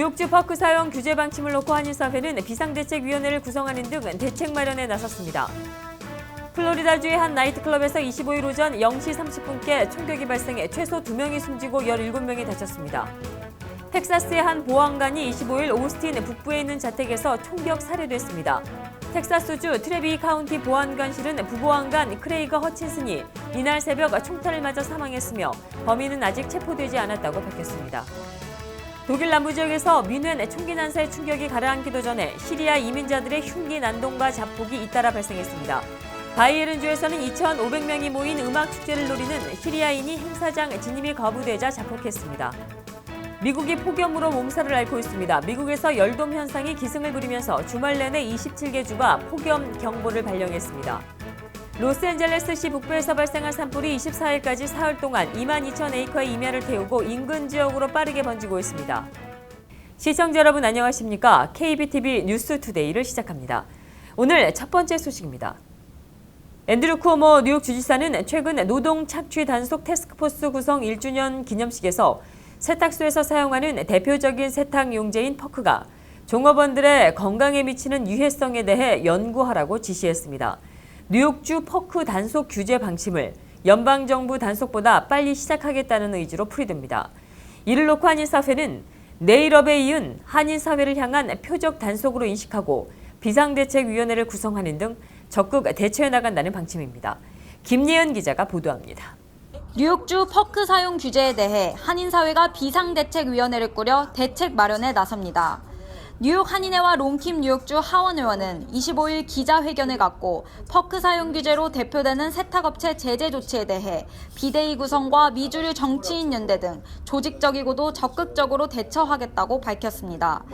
뉴욕주 퍼크 사용 규제 방침을 놓고 한인사회는 비상대책위원회를 구성하는 등 대책 마련에 나섰습니다. 플로리다주의 한 나이트클럽에서 25일 오전 0시 30분께 총격이 발생해 최소 2명이 숨지고 17명이 다쳤습니다. 텍사스의 한 보안관이 25일 오스틴 북부에 있는 자택에서 총격 살해됐습니다. 텍사스주 트레비 카운티 보안관실은 부보안관 크레이거 허친슨이 이날 새벽 총탄을 맞아 사망했으며 범인은 아직 체포되지 않았다고 밝혔습니다. 독일 남부 지역에서 민회 총기 난사의 충격이 가라앉기도 전에 시리아 이민자들의 흉기 난동과 자폭이 잇따라 발생했습니다. 바이에른주에서는 2,500명이 모인 음악 축제를 노리는 시리아인이 행사장 진입이 거부되자 자폭했습니다. 미국이 폭염으로 몸살을 앓고 있습니다. 미국에서 열돔 현상이 기승을 부리면서 주말 내내 27개 주가 폭염 경보를 발령했습니다. 로스앤젤레스시 북부에서 발생한 산불이 24일까지 사흘 동안 22,000에이커의 임야를 태우고 인근 지역으로 빠르게 번지고 있습니다. 시청자 여러분 안녕하십니까? KBTV 뉴스투데이를 시작합니다. 오늘 첫 번째 소식입니다. 앤드류 쿠오모 뉴욕 주지사는 최근 노동 착취 단속 태스크포스 구성 1주년 기념식에서 세탁소에서 사용하는 대표적인 세탁 용제인 퍼크가 종업원들의 건강에 미치는 유해성에 대해 연구하라고 지시했습니다. 뉴욕주 퍼크 단속 규제 방침을 연방정부 단속보다 빨리 시작하겠다는 의지로 풀이됩니다. 이를 놓고 한인사회는 네일업에 이은 한인사회를 향한 표적 단속으로 인식하고 비상대책위원회를 구성하는 등 적극 대처해 나간다는 방침입니다. 김예은 기자가 보도합니다. 뉴욕주 퍼크 사용 규제에 대해 한인사회가 비상대책위원회를 꾸려 대책 마련에 나섭니다. 뉴욕 한인회와 롱킴 뉴욕주 하원 의원은 25일 기자회견을 갖고 퍼크 사용 규제로 대표되는 세탁업체 제재 조치에 대해 비대위 구성과 미주류 정치인 연대 등 조직적이고도 적극적으로 대처하겠다고 밝혔습니다.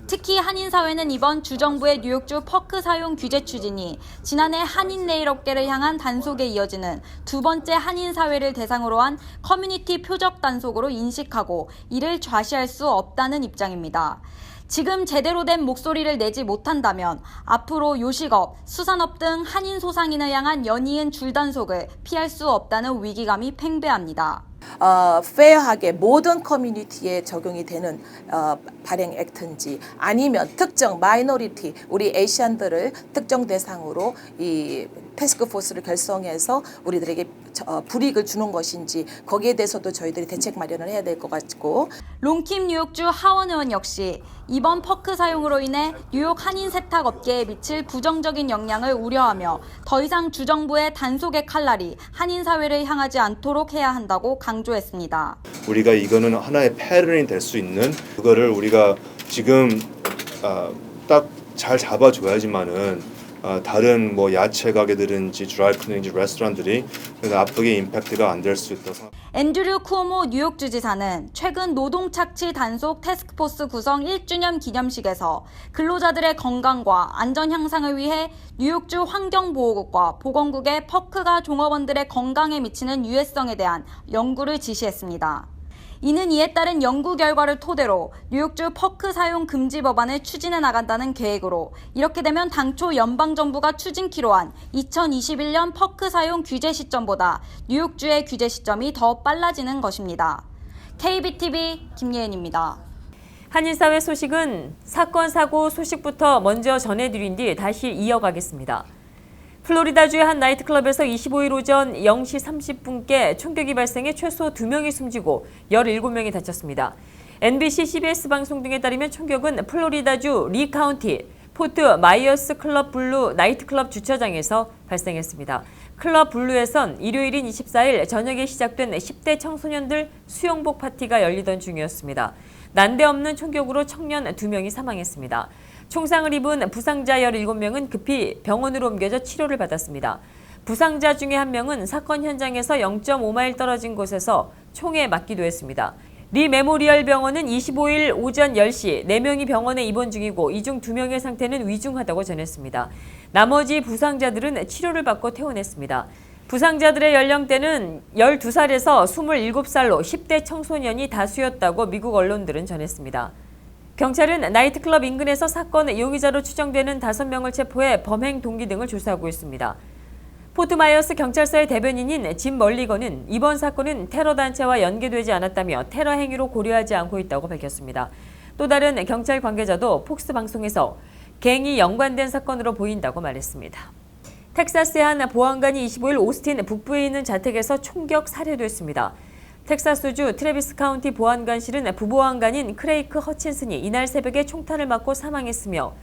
특히 한인사회는 이번 주정부의 뉴욕주 퍼크 사용 규제 추진이 지난해 한인 네일업계를 향한 단속에 이어지는 두 번째 한인사회를 대상으로 한 커뮤니티 표적 단속으로 인식하고 이를 좌시할 수 없다는 입장입니다. 지금 제대로 된 목소리를 내지 못한다면 앞으로 요식업, 수산업 등 한인 소상인을 향한 연이은 줄단속을 피할 수 없다는 위기감이 팽배합니다. 페어하게 모든 커뮤니티에 적용이 되는 발행 액트인지 아니면 특정 마이너리티 우리 에이시안들을 특정 대상으로 이 태스크포스를 결성해서 우리들에게 불이익을 주는 것인지 거기에 대해서도 저희들이 대책 마련을 해야 될 것 같고 롱킴 뉴욕주 하원 의원 역시 이번 퍼크 사용으로 인해 뉴욕 한인 세탁 업계에 미칠 부정적인 영향을 우려하며 더 이상 주정부의 단속의 칼날이 한인 사회를 향하지 않도록 해야 한다고 강조했습니다. 우리가 이거는 하나의 패턴이 될 수 있는 그거를 우리가 지금 딱 잘 잡아줘야지만은 다른 뭐 야채 가게들인지 드라이클리닝인지 레스토랑들이 나쁘게 임팩트가 안 될 수 있다고 생각합니다. 앤드류 쿠오모 뉴욕 주지사는 최근 노동 착취 단속 태스크포스 구성 1주년 기념식에서 근로자들의 건강과 안전 향상을 위해 뉴욕주 환경보호국과 보건국에 퍼크가 종업원들의 건강에 미치는 유해성에 대한 연구를 지시했습니다. 이는 이에 따른 연구 결과를 토대로 뉴욕주 퍼크 사용 금지 법안을 추진해 나간다는 계획으로 이렇게 되면 당초 연방정부가 추진키로 한 2021년 퍼크 사용 규제 시점보다 뉴욕주의 규제 시점이 더 빨라지는 것입니다. KBTV 김예은입니다. 한인사회 소식은 사건, 사고 소식부터 먼저 전해드린 뒤 다시 이어가겠습니다. 플로리다주의 한 나이트클럽에서 25일 오전 0시 30분께 총격이 발생해 최소 2명이 숨지고 17명이 다쳤습니다. NBC, CBS 방송 등에 따르면 총격은 플로리다주 리 카운티 포트 마이어스 클럽 블루 나이트클럽 주차장에서 발생했습니다. 클럽 블루에선 일요일인 24일 저녁에 시작된 10대 청소년들 수영복 파티가 열리던 중이었습니다. 난데없는 총격으로 청년 2명이 사망했습니다. 총상을 입은 부상자 17명은 급히 병원으로 옮겨져 치료를 받았습니다. 부상자 중에 한 명은 사건 현장에서 0.5마일 떨어진 곳에서 총에 맞기도 했습니다. 리 메모리얼 병원은 25일 오전 10시 4명이 병원에 입원 중이고 이 중 2명의 상태는 위중하다고 전했습니다. 나머지 부상자들은 치료를 받고 퇴원했습니다. 부상자들의 연령대는 12살에서 27살로 10대 청소년이 다수였다고 미국 언론들은 전했습니다. 경찰은 나이트클럽 인근에서 사건 용의자로 추정되는 5명을 체포해 범행 동기 등을 조사하고 있습니다. 포트마이어스 경찰서의 대변인인 짐 멀리건은 이번 사건은 테러 단체와 연계되지 않았다며 테러 행위로 고려하지 않고 있다고 밝혔습니다. 또 다른 경찰 관계자도 폭스 방송에서 갱이 연관된 사건으로 보인다고 말했습니다. 텍사스의 한 보안관이 25일 오스틴 북부에 있는 자택에서 총격 살해됐습니다. 텍사스주 트래비스 카운티 보안관실은 부보안관인 크레이크 허친슨이 이날 새벽에 총탄을 맞고 사망했으며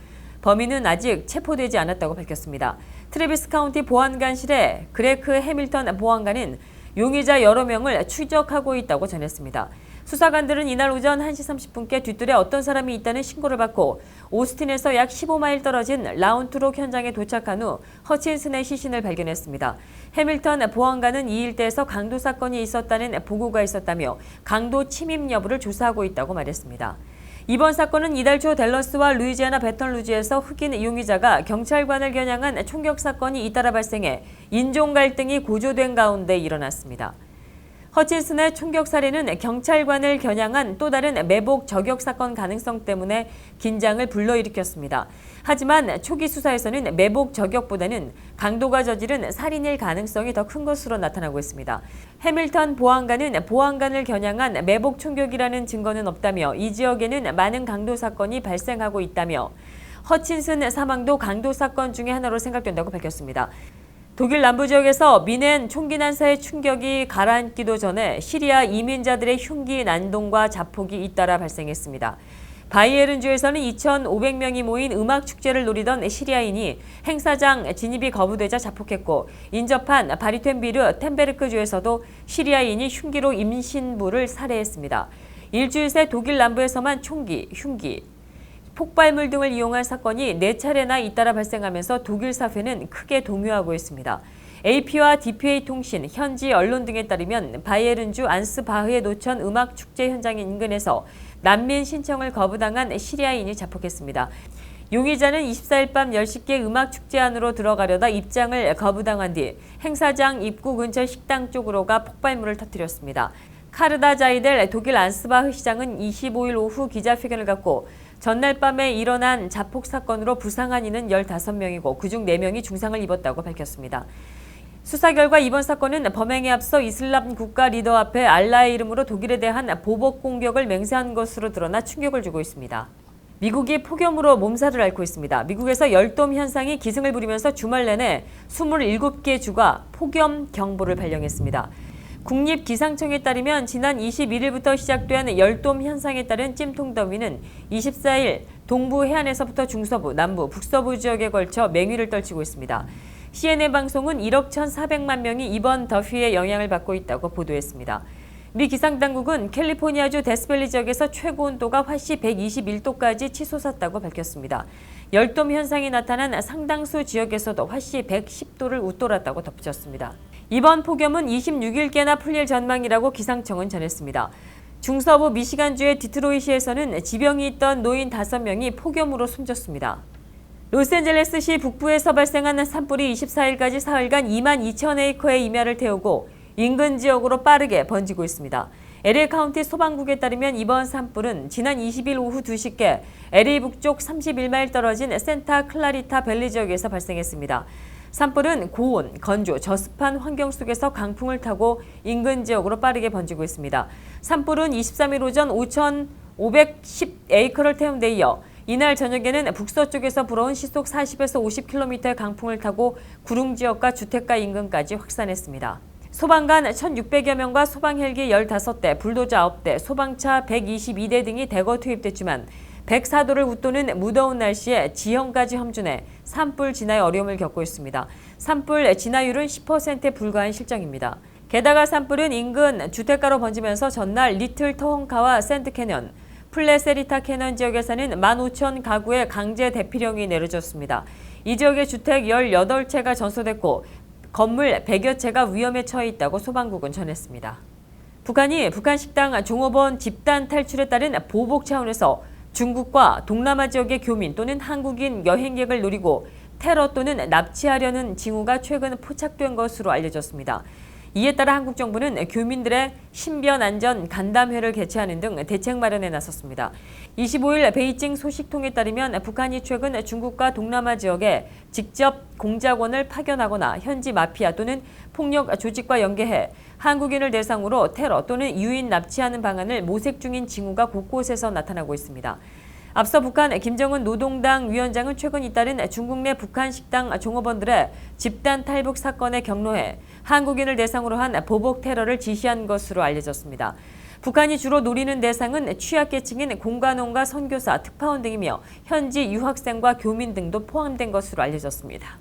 범인은 아직 체포되지 않았다고 밝혔습니다. 트래비스 카운티 보안관실의 그레크 해밀턴 보안관은 용의자 여러 명을 추적하고 있다고 전했습니다. 수사관들은 이날 오전 1시 30분께 뒷뜰에 어떤 사람이 있다는 신고를 받고 오스틴에서 약 15마일 떨어진 라운트록 현장에 도착한 후 허친슨의 시신을 발견했습니다. 해밀턴 보안관은 이 일대에서 강도 사건이 있었다는 보고가 있었다며 강도 침입 여부를 조사하고 있다고 말했습니다. 이번 사건은 이달 초 댈러스와 루이지애나 배턴루즈에서 흑인 용의자가 경찰관을 겨냥한 총격 사건이 잇따라 발생해 인종 갈등이 고조된 가운데 일어났습니다. 허친슨의 총격 살해는 경찰관을 겨냥한 또 다른 매복 저격 사건 가능성 때문에 긴장을 불러일으켰습니다. 하지만 초기 수사에서는 매복 저격보다는 강도가 저지른 살인일 가능성이 더 큰 것으로 나타나고 있습니다. 해밀턴 보안관은 보안관을 겨냥한 매복 총격이라는 증거는 없다며 이 지역에는 많은 강도 사건이 발생하고 있다며 허친슨 사망도 강도 사건 중에 하나로 생각된다고 밝혔습니다. 독일 남부 지역에서 미넨 총기 난사의 충격이 가라앉기도 전에 시리아 이민자들의 흉기 난동과 자폭이 잇따라 발생했습니다. 바이에른주에서는 2,500명이 모인 음악 축제를 노리던 시리아인이 행사장 진입이 거부되자 자폭했고 인접한 바리텐비르 템베르크주에서도 시리아인이 흉기로 임신부를 살해했습니다. 일주일 새 독일 남부에서만 총기, 흉기, 폭발물 등을 이용한 사건이 4차례나 잇따라 발생하면서 독일 사회는 크게 동요하고 있습니다. AP와 DPA 통신, 현지 언론 등에 따르면 바이에른주 안스바흐의 노천 음악 축제 현장 인근에서 난민 신청을 거부당한 시리아인이 자폭했습니다. 용의자는 24일 밤 10시께 음악 축제 안으로 들어가려다 입장을 거부당한 뒤 행사장 입구 근처 식당 쪽으로 가 폭발물을 터뜨렸습니다. 카르다 자이델 독일 안스바흐 시장은 25일 오후 기자회견을 갖고 전날 밤에 일어난 자폭 사건으로 부상한 이는 15명이고 그중 4명이 중상을 입었다고 밝혔습니다. 수사 결과 이번 사건은 범행에 앞서 이슬람 국가 리더 앞에 알라의 이름으로 독일에 대한 보복 공격을 맹세한 것으로 드러나 충격을 주고 있습니다. 미국이 폭염으로 몸살을 앓고 있습니다. 미국에서 열돔 현상이 기승을 부리면서 주말 내내 27개 주가 폭염 경보를 발령했습니다. 국립기상청에 따르면 지난 21일부터 시작된 열돔 현상에 따른 찜통더위는 24일 동부 해안에서부터 중서부, 남부, 북서부 지역에 걸쳐 맹위를 떨치고 있습니다. CNN 방송은 1억 1,400만 명이 이번 더위의 영향을 받고 있다고 보도했습니다. 미 기상당국은 캘리포니아주 데스밸리 지역에서 최고 온도가 화씨 121도까지 치솟았다고 밝혔습니다. 열돔 현상이 나타난 상당수 지역에서도 화씨 110도를 웃돌았다고 덧붙였습니다. 이번 폭염은 26일께나 풀릴 전망이라고 기상청은 전했습니다. 중서부 미시간주의 디트로이시에서는 지병이 있던 노인 5명이 폭염으로 숨졌습니다. 로스앤젤레스시 북부에서 발생한 산불이 24일까지 사흘간 2만 2천 에이커의 임야를 태우고 인근 지역으로 빠르게 번지고 있습니다. LA 카운티 소방국에 따르면 이번 산불은 지난 20일 오후 2시께 LA 북쪽 31마일 떨어진 센타 클라리타 밸리 지역에서 발생했습니다. 산불은 고온, 건조, 저습한 환경 속에서 강풍을 타고 인근 지역으로 빠르게 번지고 있습니다. 산불은 23일 오전 5,510에이커를 태운 데 이어 이날 저녁에는 북서쪽에서 불어온 시속 40에서 50km의 강풍을 타고 구릉 지역과 주택가 인근까지 확산했습니다. 소방관 1,600여 명과 소방헬기 15대, 불도저 9대, 소방차 122대 등이 대거 투입됐지만 104도를 웃도는 무더운 날씨에 지형까지 험준해 산불 진화에 어려움을 겪고 있습니다. 산불 진화율은 10%에 불과한 실정입니다. 게다가 산불은 인근 주택가로 번지면서 전날 리틀 터홈카와 샌드 캐년, 플레세리타 캐넌 지역에서는 15,000 가구의 강제 대피령이 내려졌습니다. 이 지역의 주택 18채가 전소됐고 건물 100여 채가 위험에 처해 있다고 소방국은 전했습니다. 북한이 북한 식당 종업원 집단 탈출에 따른 보복 차원에서 중국과 동남아 지역의 교민 또는 한국인 여행객을 노리고 테러 또는 납치하려는 징후가 최근 포착된 것으로 알려졌습니다. 이에 따라 한국 정부는 교민들의 신변 안전 간담회를 개최하는 등 대책 마련에 나섰습니다. 25일 베이징 소식통에 따르면 북한이 최근 중국과 동남아 지역에 직접 공작원을 파견하거나 현지 마피아 또는 폭력 조직과 연계해 한국인을 대상으로 테러 또는 유인 납치하는 방안을 모색 중인 징후가 곳곳에서 나타나고 있습니다. 앞서 북한 김정은 노동당 위원장은 최근 잇따른 중국 내 북한 식당 종업원들의 집단 탈북 사건에 경로해 한국인을 대상으로 한 보복 테러를 지시한 것으로 알려졌습니다. 북한이 주로 노리는 대상은 취약계층인 공관원과 선교사, 특파원 등이며 현지 유학생과 교민 등도 포함된 것으로 알려졌습니다.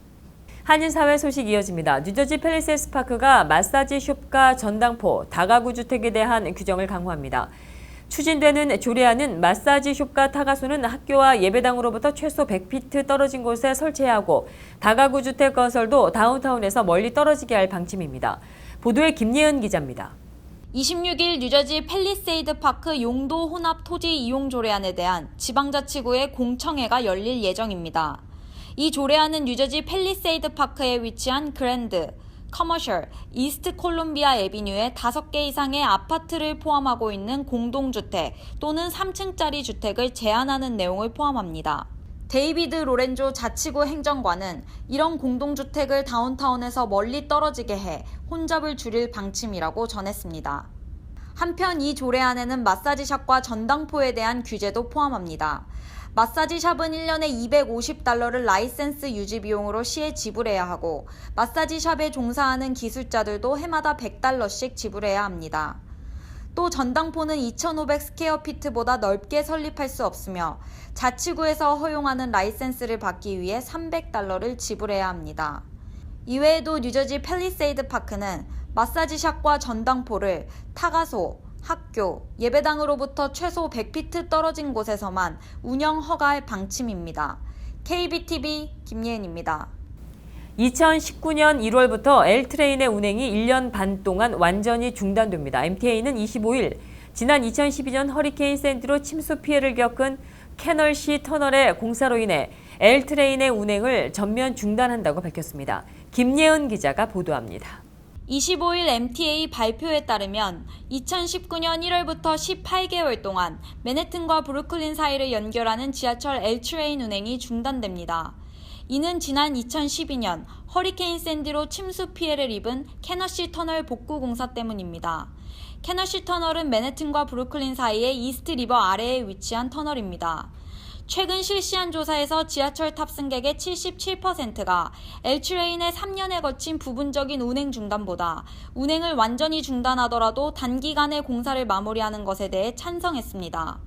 한인사회 소식 이어집니다. 뉴저지 팰리세이드 파크가 마사지 숍과 전당포, 다가구 주택에 대한 규정을 강화합니다. 추진되는 조례안은 마사지 숍과 타가소는 학교와 예배당으로부터 최소 100피트 떨어진 곳에 설치해야 하고 다가구 주택 건설도 다운타운에서 멀리 떨어지게 할 방침입니다. 보도에 김예은 기자입니다. 26일 뉴저지 팰리세이드 파크 용도 혼합 토지 이용 조례안에 대한 지방자치구의 공청회가 열릴 예정입니다. 이 조례안은 뉴저지 팰리세이드 파크에 위치한 그랜드, 커머셜, 이스트 콜롬비아 애비뉴에 5개 이상의 아파트를 포함하고 있는 공동주택 또는 3층짜리 주택을 제한하는 내용을 포함합니다. 데이비드 로렌조 자치구 행정관은 이런 공동주택을 다운타운에서 멀리 떨어지게 해 혼잡을 줄일 방침이라고 전했습니다. 한편 이 조례안에는 마사지샵과 전당포에 대한 규제도 포함합니다. 마사지샵은 1년에 $250를 라이센스 유지 비용으로 시에 지불해야 하고 마사지샵에 종사하는 기술자들도 해마다 $100씩 지불해야 합니다. 또 전당포는 2,500 스퀘어피트보다 넓게 설립할 수 없으며 자치구에서 허용하는 라이센스를 받기 위해 $300를 지불해야 합니다. 이외에도 뉴저지 팰리세이드 파크는 마사지샵과 전당포를 타가소, 학교, 예배당으로부터 최소 100피트 떨어진 곳에서만 운영 허가할 방침입니다. KBTV 김예은입니다. 2019년 1월부터 L트레인의 운행이 1년 반 동안 완전히 중단됩니다. MTA는 25일 지난 2012년 허리케인 샌디로 침수 피해를 겪은 캐널시 터널의 공사로 인해 L트레인의 운행을 전면 중단한다고 밝혔습니다. 김예은 기자가 보도합니다. 25일 MTA 발표에 따르면 2019년 1월부터 18개월 동안 맨해튼과 브루클린 사이를 연결하는 지하철 L트레인 운행이 중단됩니다. 이는 지난 2012년 허리케인 샌디로 침수 피해를 입은 캐너시 터널 복구 공사 때문입니다. 캐너시 터널은 맨해튼과 브루클린 사이의 이스트 리버 아래에 위치한 터널입니다. 최근 실시한 조사에서 지하철 탑승객의 77%가 L트레인의 3년에 거친 부분적인 운행 중단보다 운행을 완전히 중단하더라도 단기간에 공사를 마무리하는 것에 대해 찬성했습니다.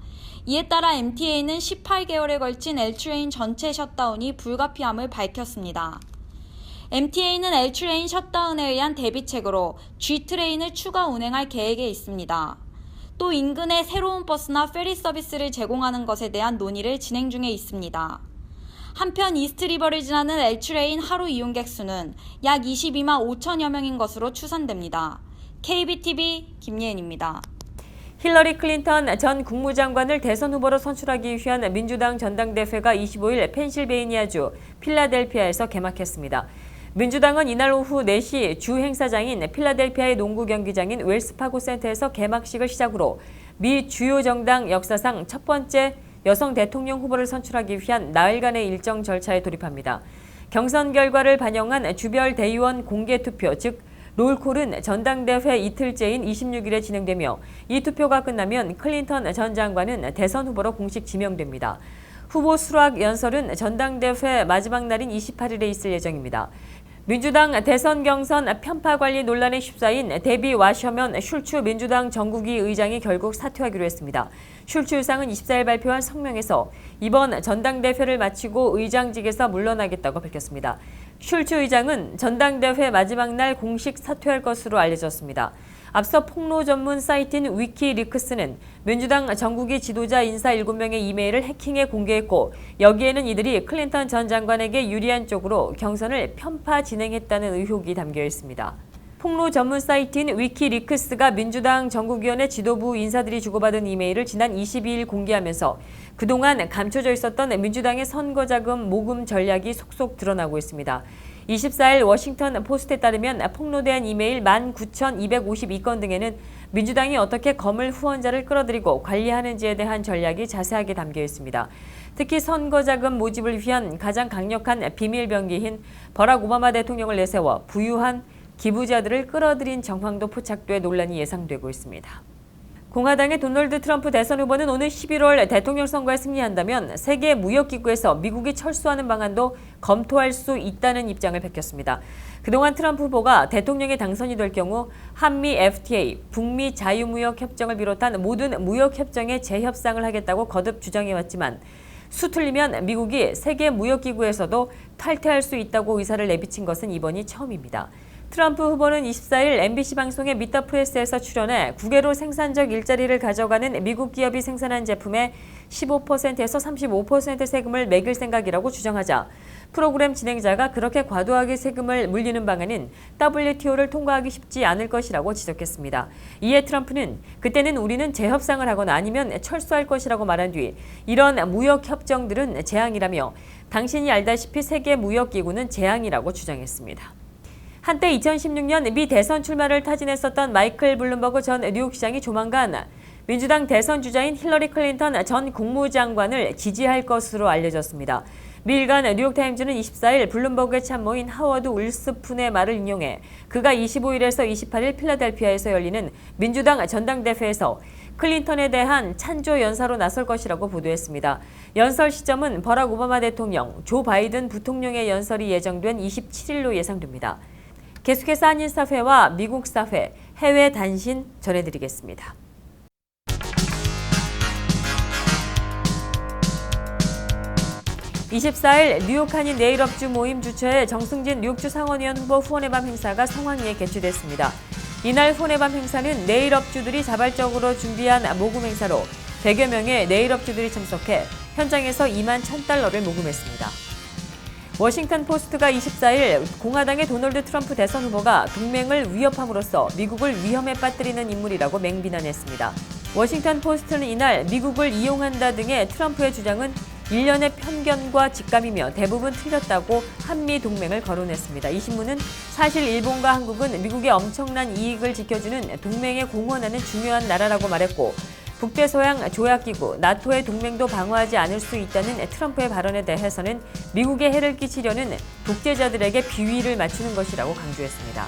이에 따라 MTA는 18개월에 걸친 L트레인 전체 셧다운이 불가피함을 밝혔습니다. MTA는 L트레인 셧다운에 의한 대비책으로 G트레인을 추가 운행할 계획에 있습니다. 또 인근에 새로운 버스나 페리 서비스를 제공하는 것에 대한 논의를 진행 중에 있습니다. 한편 이스트리버를 지나는 L트레인 하루 이용객 수는 약 22만 5천여 명인 것으로 추산됩니다. KBTV 김예은입니다. 힐러리 클린턴 전 국무장관을 대선 후보로 선출하기 위한 민주당 전당대회가 25일 펜실베이니아주 필라델피아에서 개막했습니다. 민주당은 이날 오후 4시 주 행사장인 필라델피아의 농구 경기장인 웰스파고 센터에서 개막식을 시작으로 미 주요 정당 역사상 첫 번째 여성 대통령 후보를 선출하기 위한 나흘간의 일정 절차에 돌입합니다. 경선 결과를 반영한 주별 대의원 공개 투표, 즉 롤콜은 전당대회 이틀째인 26일에 진행되며 이 투표가 끝나면 클린턴 전 장관은 대선 후보로 공식 지명됩니다. 후보 수락 연설은 전당대회 마지막 날인 28일에 있을 예정입니다. 민주당 대선 경선 편파 관리 논란에 휩싸인 데비 와셔먼 슐츠 민주당 전국위 의장이 결국 사퇴하기로 했습니다. 슐츠 의장은 24일 발표한 성명에서 이번 전당대회를 마치고 의장직에서 물러나겠다고 밝혔습니다. 슐츠 의장은 전당대회 마지막 날 공식 사퇴할 것으로 알려졌습니다. 앞서 폭로 전문 사이트인 위키리크스는 민주당 전국위 지도자 인사 7명의 이메일을 해킹해 공개했고 여기에는 이들이 클린턴 전 장관에게 유리한 쪽으로 경선을 편파 진행했다는 의혹이 담겨 있습니다. 폭로 전문 사이트인 위키리크스가 민주당 전국위원회 지도부 인사들이 주고받은 이메일을 지난 22일 공개하면서 그동안 감춰져 있었던 민주당의 선거자금 모금 전략이 속속 드러나고 있습니다. 24일 워싱턴 포스트에 따르면 폭로된 이메일 19,252건 등에는 민주당이 어떻게 검을 후원자를 끌어들이고 관리하는지에 대한 전략이 자세하게 담겨 있습니다. 특히 선거 자금 모집을 위한 가장 강력한 비밀 병기인 버락 오바마 대통령을 내세워 부유한 기부자들을 끌어들인 정황도 포착돼 논란이 예상되고 있습니다. 공화당의 도널드 트럼프 대선 후보는 오늘 11월 대통령 선거에 승리한다면 세계 무역기구에서 미국이 철수하는 방안도 검토할 수 있다는 입장을 밝혔습니다. 그동안 트럼프 후보가 대통령에 당선이 될 경우 한미 FTA, 북미 자유무역협정을 비롯한 모든 무역협정에 재협상을 하겠다고 거듭 주장해왔지만 수틀리면 미국이 세계 무역기구에서도 탈퇴할 수 있다고 의사를 내비친 것은 이번이 처음입니다. 트럼프 후보는 24일 MBC 방송의 미터 프레스에서 출연해 국외로 생산적 일자리를 가져가는 미국 기업이 생산한 제품에 15%에서 35% 세금을 매길 생각이라고 주장하자 프로그램 진행자가 그렇게 과도하게 세금을 물리는 방안은 WTO를 통과하기 쉽지 않을 것이라고 지적했습니다. 이에 트럼프는 그때는 우리는 재협상을 하거나 아니면 철수할 것이라고 말한 뒤 이런 무역 협정들은 재앙이라며 당신이 알다시피 세계 무역기구는 재앙이라고 주장했습니다. 한때 2016년 미 대선 출마를 타진했었던 마이클 블룸버그 전 뉴욕시장이 조만간 민주당 대선 주자인 힐러리 클린턴 전 국무장관을 지지할 것으로 알려졌습니다. 미 일간 뉴욕타임즈는 24일 블룸버그의 참모인 하워드 울스푼의 말을 인용해 그가 25일에서 28일 필라델피아에서 열리는 민주당 전당대회에서 클린턴에 대한 찬조 연사로 나설 것이라고 보도했습니다. 연설 시점은 버락 오바마 대통령, 조 바이든 부통령의 연설이 예정된 27일로 예상됩니다. 계속해서 한인사회와 미국 사회, 해외 단신 전해드리겠습니다. 24일 뉴욕 한인 네일업주 모임 주최의 정승진 뉴욕주 상원의원 후보 후원의 밤 행사가 성황리에 개최됐습니다. 이날 후원의 밤 행사는 네일업주들이 자발적으로 준비한 모금 행사로 100여 명의 네일업주들이 참석해 현장에서 2만 $1,000를 모금했습니다. 워싱턴 포스트가 24일 공화당의 도널드 트럼프 대선 후보가 동맹을 위협함으로써 미국을 위험에 빠뜨리는 인물이라고 맹비난했습니다. 워싱턴 포스트는 이날 미국을 이용한다 등의 트럼프의 주장은 일련의 편견과 직감이며 대부분 틀렸다고 한미 동맹을 거론했습니다. 이 신문은 사실 일본과 한국은 미국의 엄청난 이익을 지켜주는 동맹에 공헌하는 중요한 나라라고 말했고 북대서양 조약기구 나토의 동맹도 방어하지 않을 수 있다는 트럼프의 발언에 대해서는 미국에 해를 끼치려는 독재자들에게 비위를 맞추는 것이라고 강조했습니다.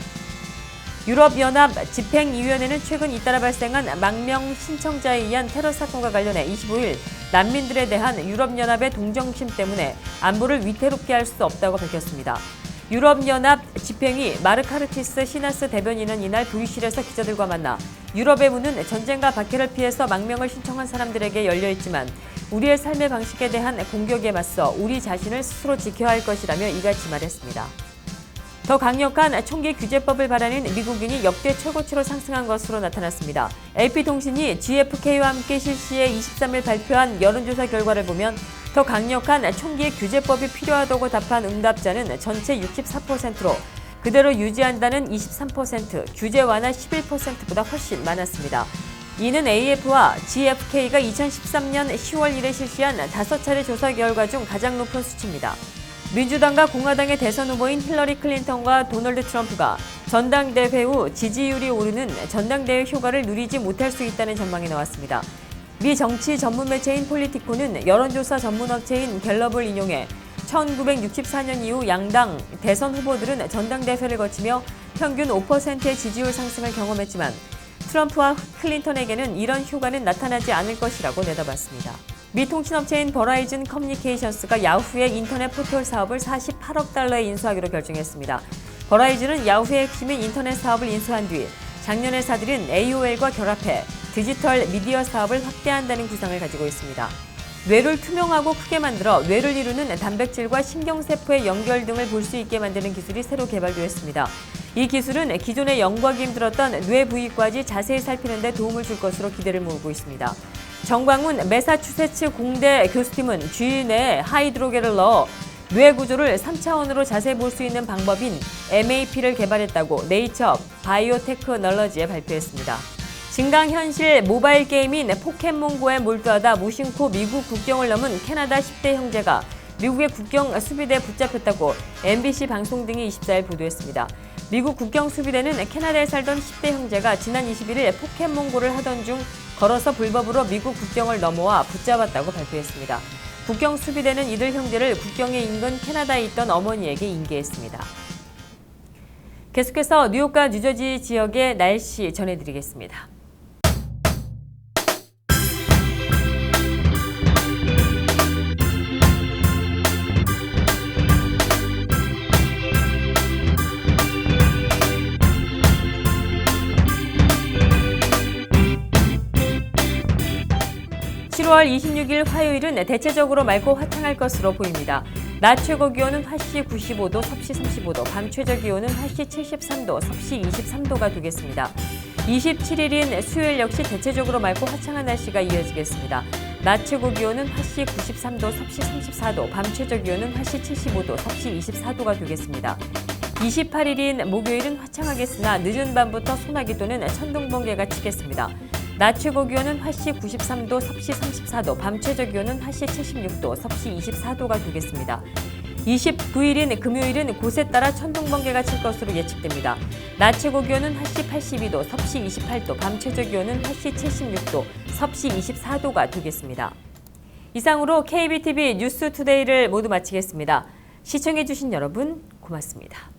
유럽연합 집행위원회는 최근 잇따라 발생한 망명 신청자에 의한 테러 사건과 관련해 25일 난민들에 대한 유럽연합의 동정심 때문에 안보를 위태롭게 할 수 없다고 밝혔습니다. 유럽연합 집행위 마르카르티스 시나스 대변인은 이날 브뤼셀에서 기자들과 만나 유럽의 문은 전쟁과 박해를 피해서 망명을 신청한 사람들에게 열려있지만 우리의 삶의 방식에 대한 공격에 맞서 우리 자신을 스스로 지켜야 할 것이라며 이같이 말했습니다. 더 강력한 총기 규제법을 바라는 미국인이 역대 최고치로 상승한 것으로 나타났습니다. AP통신이 GFK와 함께 실시해 23일 발표한 여론조사 결과를 보면 더 강력한 총기 규제법이 필요하다고 답한 응답자는 전체 64%로 그대로 유지한다는 23%, 규제 완화 11%보다 훨씬 많았습니다. 이는 AF와 GFK가 2013년 10월 1일 실시한 5차례 조사 결과 중 가장 높은 수치입니다. 민주당과 공화당의 대선 후보인 힐러리 클린턴과 도널드 트럼프가 전당대회 후 지지율이 오르는 전당대회 효과를 누리지 못할 수 있다는 전망이 나왔습니다. 미 정치 전문 매체인 폴리티코는 여론조사 전문 업체인 갤럽을 인용해 1964년 이후 양당 대선 후보들은 전당대회를 거치며 평균 5%의 지지율 상승을 경험했지만 트럼프와 클린턴에게는 이런 효과는 나타나지 않을 것이라고 내다봤습니다. 미 통신업체인 버라이즌 커뮤니케이션스가 야후의 인터넷 포털 사업을 48억 달러에 인수하기로 결정했습니다. 버라이즌은 야후의 핵심인 인터넷 사업을 인수한 뒤 작년에 사들인 AOL과 결합해 디지털 미디어 사업을 확대한다는 구상을 가지고 있습니다. 뇌를 투명하고 크게 만들어 뇌를 이루는 단백질과 신경세포의 연결 등을 볼 수 있게 만드는 기술이 새로 개발되었습니다. 이 기술은 기존에 연구하기 힘들었던 뇌 부위까지 자세히 살피는 데 도움을 줄 것으로 기대를 모으고 있습니다. 정광훈 매사추세츠 공대 교수팀은 쥐 내에 하이드로겔을 넣어 뇌 구조를 3차원으로 자세히 볼 수 있는 방법인 MAP를 개발했다고 네이처 바이오테크놀로지에 발표했습니다. 증강현실 모바일 게임인 포켓몬고에 몰두하다 무심코 미국 국경을 넘은 캐나다 10대 형제가 미국의 국경 수비대 붙잡혔다고 MBC 방송 등이 24일 보도했습니다. 미국 국경 수비대는 캐나다에 살던 10대 형제가 지난 21일 포켓몬고를 하던 중 걸어서 불법으로 미국 국경을 넘어와 붙잡았다고 발표했습니다. 국경 수비대는 이들 형제를 국경에 인근 캐나다에 있던 어머니에게 인계했습니다. 계속해서 뉴욕과 뉴저지 지역의 날씨 전해드리겠습니다. (7월 26일) 화요일은 대체적으로 맑고 화창할 것으로 보입니다. 낮 최고 기온은 화씨 95도, 섭씨 35도, 밤 최저 기온은 화씨 73도, 섭씨 23도가 되겠습니다. 27일인 수요일 역시 대체적으로 맑고 화창한 날씨가 이어지겠습니다. 낮 최고 기온은 화씨 93도, 섭씨 34도, 밤 최저 기온은 화씨 75도, 섭씨 24도가 되겠습니다. 28일인 목요일은 화창하겠으나 늦은 밤부터 소나기 또는 천둥 번개가 치겠습니다. 낮 최고 기온은 화씨 93도, 섭씨 34도, 밤 최저 기온은 화씨 76도, 섭씨 24도가 되겠습니다. 29일인 금요일은 곳에 따라 천둥 번개가 칠 것으로 예측됩니다. 낮 최고 기온은 화씨 82도, 섭씨 28도, 밤 최저 기온은 화씨 76도, 섭씨 24도가 되겠습니다. 이상으로 KBTV 뉴스투데이를 모두 마치겠습니다. 시청해주신 여러분 고맙습니다.